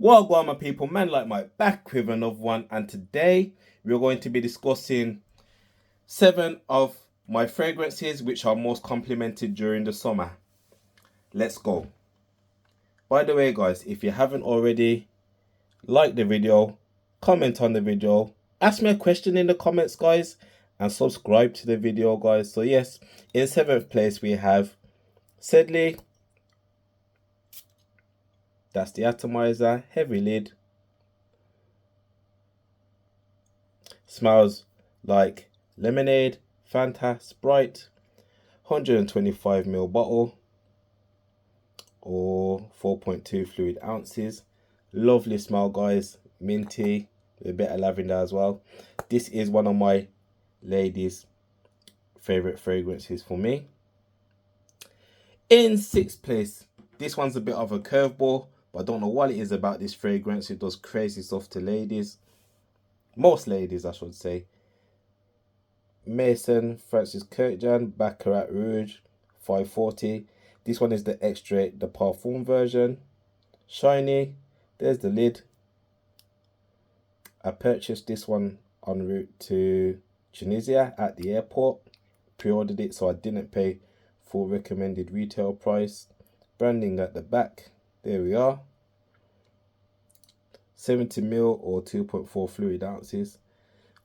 Well, go on, my people, man, like my back with another one, and today we're going to be discussing 7 of my fragrances which are most complimented during the summer. Let's go. By the way, guys, if you haven't already, like the video, comment on the video, ask me a question in the comments, guys, and subscribe to the video, guys. So yes, in 7th place we have Sedley. That's the atomizer, heavy lid. Smells like lemonade, Fanta, Sprite. 125ml bottle or 4.2 fluid ounces. Lovely smell, guys. Minty, a bit of lavender as well. This is one of my ladies' favorite fragrances for me. In 6th place, this one's a bit of a curveball, but I don't know what it is about this fragrance. It does crazy stuff to ladies. Most ladies, I should say. Maison Francis Kurkdjian Baccarat Rouge 540. This one is the Extrait de Parfum version. Shiny. There's the lid. I purchased this one en route to Tunisia at the airport. Pre-ordered it, so I didn't pay full recommended retail price. Branding at the back. There we are. 70ml or 2.4 fluid ounces.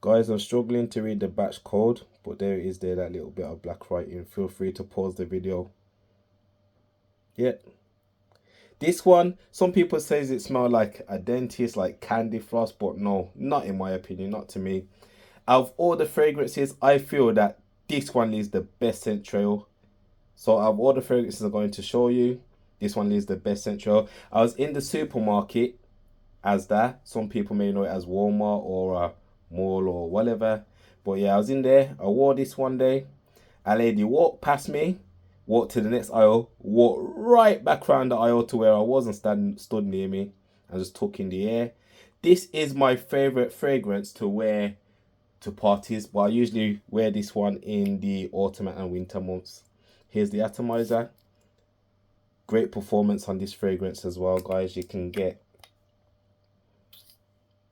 Guys, I'm struggling to read the batch code, but there it is there, that little bit of black writing. Feel free to pause the video. Yeah. This one, some people says it smells like a dentist, like candy floss, but no, not in my opinion, not to me. Out of all the fragrances, I feel that this one is the best scent trail. So out of all the fragrances I'm going to show you, this one is the best scent trail. I was in the supermarket, Asda. Some people may know it as Walmart or mall or whatever, but yeah, I was in there. I wore this one day. A lady walked past me, walked to the next aisle, walked right back around the aisle to where I wasn't stood near me, and just took in the air. This is my favorite fragrance to wear to parties, but I usually wear this one in the autumn and winter months. Here's the atomizer. Great performance on this fragrance as well, guys. You can get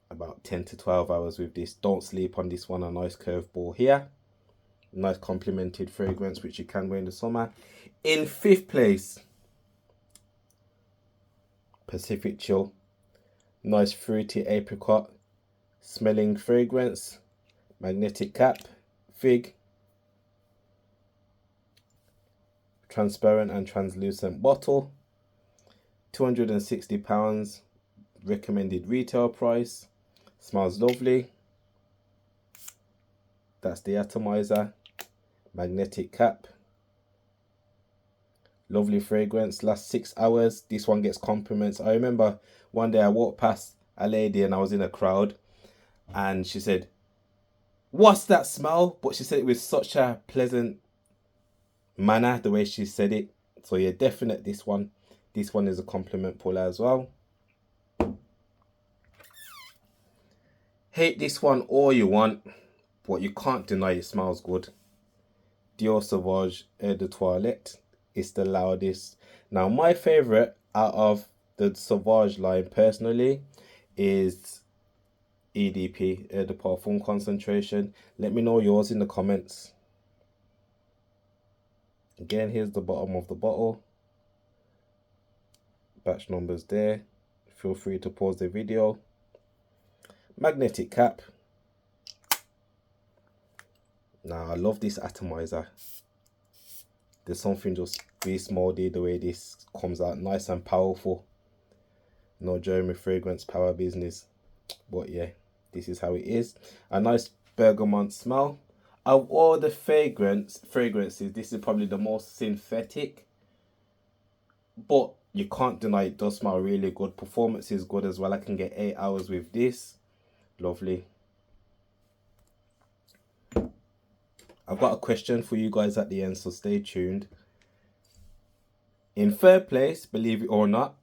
about 10 to 12 hours with this. Don't sleep on this one. A nice curveball here. Nice complimented fragrance which you can wear in the summer. In 5th place, Pacific Chill. Nice fruity apricot smelling fragrance. Magnetic cap, fig. Transparent and translucent bottle. £260 recommended retail price. Smells lovely. That's the atomizer. Magnetic cap. Lovely fragrance. Lasts 6 hours. This one gets compliments. I remember one day I walked past a lady and I was in a crowd and she said, "What's that smell?" But she said it with such a pleasant manner, the way she said it. So yeah, definite this one. This one is a compliment puller as well. Hate this one all you want, but you can't deny it smells good. Dior Sauvage Eau de Toilette is the loudest. Now, my favorite out of the Sauvage line personally is EDP, Eau de Parfum Concentration. Let me know yours in the comments. Again, here's the bottom of the bottle. Batch numbers there. Feel free to pause the video. Magnetic cap. Now, I love this atomizer. There's something just beast moldy the way this comes out, nice and powerful. No Jeremy fragrance power business, but yeah, this is how it is. A nice bergamot smell. Of all the fragrances, this is probably the most synthetic, but you can't deny it does smell really good. Performance is good as well. I can get 8 hours with this. Lovely. I've got a question for you guys at the end, so stay tuned. In 3rd place, believe it or not,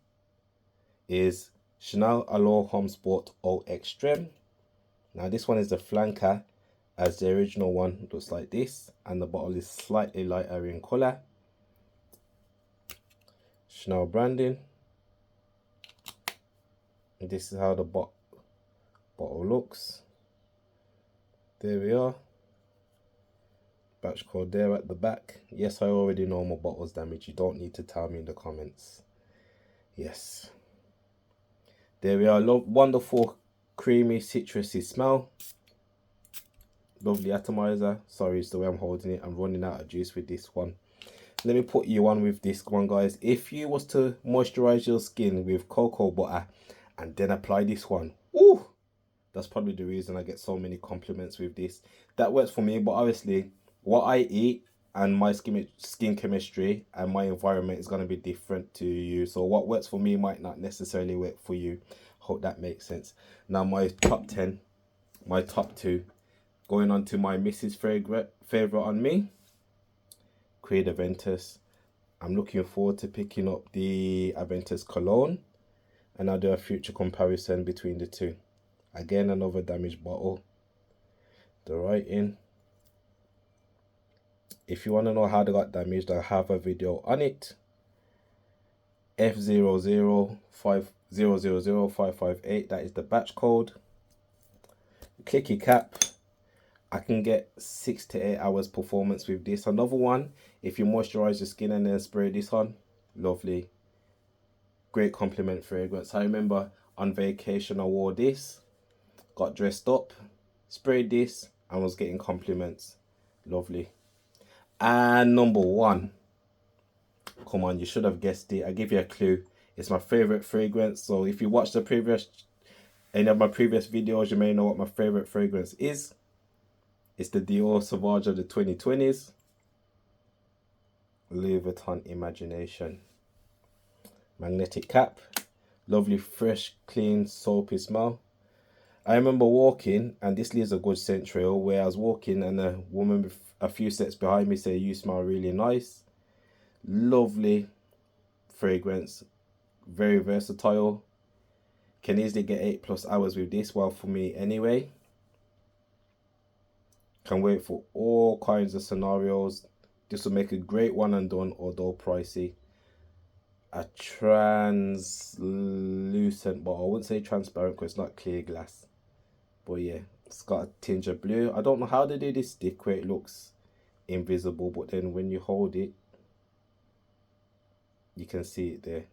is Chanel Allure Homme Sport Eau Extreme. Now this one is the flanker, as the original one looks like this, and the bottle is slightly lighter in colour. Chanel branding. This is how the bottle looks. There we are. Batch code there at the back. Yes, I already know my bottle's damaged. You don't need to tell me in the comments. Yes. There we are. Wonderful, creamy, citrusy smell. Lovely atomizer. Sorry, it's the way I'm holding it. I'm running out of juice with this one. Let me put you on with this one, guys. If you was to moisturize your skin with cocoa butter and then apply this one, ooh, that's probably the reason I get so many compliments with this. That works for me, but obviously what I eat and my skin chemistry and my environment is going to be different to you. So what works for me might not necessarily work for you. Hope that makes sense. Now my top 10, my top 2, going on to my Mrs. favorite on me, Creed Aventus. I'm looking forward to picking up the Aventus Cologne, and I'll do a future comparison between the two. Again, another damaged bottle. The writing. If you want to know how they got damaged, I have a video on it. F0005000558. That is the batch code. Clicky cap. I can get 6 to 8 hours performance with this. Another one, if you moisturize your skin and then spray this on, lovely. Great compliment fragrance. I remember on vacation I wore this, got dressed up, sprayed this, and was getting compliments. Lovely. And number 1, come on, you should have guessed it. I give you a clue. It's my favorite fragrance. So if you watch any of my previous videos, you may know what my favorite fragrance is. It's the Dior Sauvage of the 2020s. Louis Vuitton Imagination. Magnetic cap. Lovely, fresh, clean, soapy smell. I remember walking, and this leaves a good scent trail, where I was walking and a woman a few steps behind me said, "You smell really nice." Lovely fragrance. Very versatile. Can easily get 8+ hours with this. Well, for me anyway. Can wait for all kinds of scenarios. This will make a great one and done, although pricey. A translucent bottle. I wouldn't say transparent because it's not clear glass. But yeah, it's got a tinge of blue. I don't know how they do this stick where it looks invisible, but then when you hold it, you can see it there.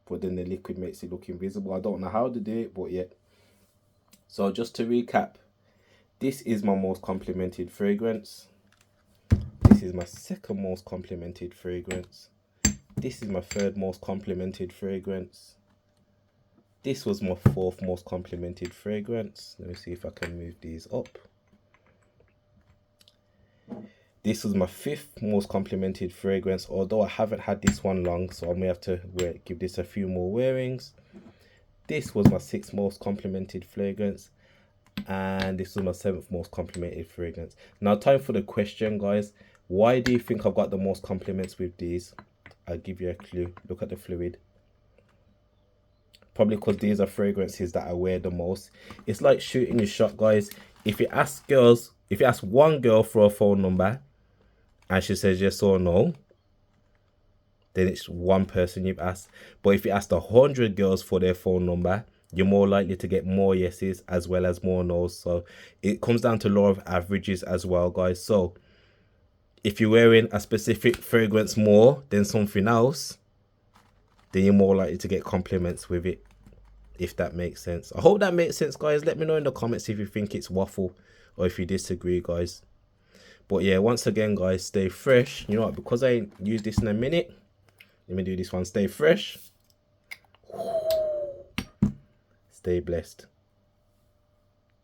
But then the liquid makes it look invisible. I don't know how to do it, but yeah. So just to recap, this is my most complimented fragrance. This is my second most complimented fragrance. This is my third most complimented fragrance. This was my fourth most complimented fragrance. Let me see if I can move these up. This was my fifth most complimented fragrance, although I haven't had this one long, so I may have to give this a few more wearings. This was my sixth most complimented fragrance, and this was my seventh most complimented fragrance. Now, time for the question, guys. Why do you think I've got the most compliments with these? I'll give you a clue. Look at the fluid. Probably because these are fragrances that I wear the most. It's like shooting your shot, guys. If you ask one girl for a phone number and she says yes or no, then it's one person you've asked. But if you ask 100 girls for their phone number, you're more likely to get more yeses as well as more no's. So it comes down to law of averages as well, guys. So if you're wearing a specific fragrance more than something else, then you're more likely to get compliments with it, if that makes sense. I hope that makes sense, guys. Let me know in the comments if you think it's waffle or if you disagree, guys. But yeah, once again, guys, stay fresh. You know what? Because I ain't used this in a minute, let me do this one. Stay fresh. Stay blessed.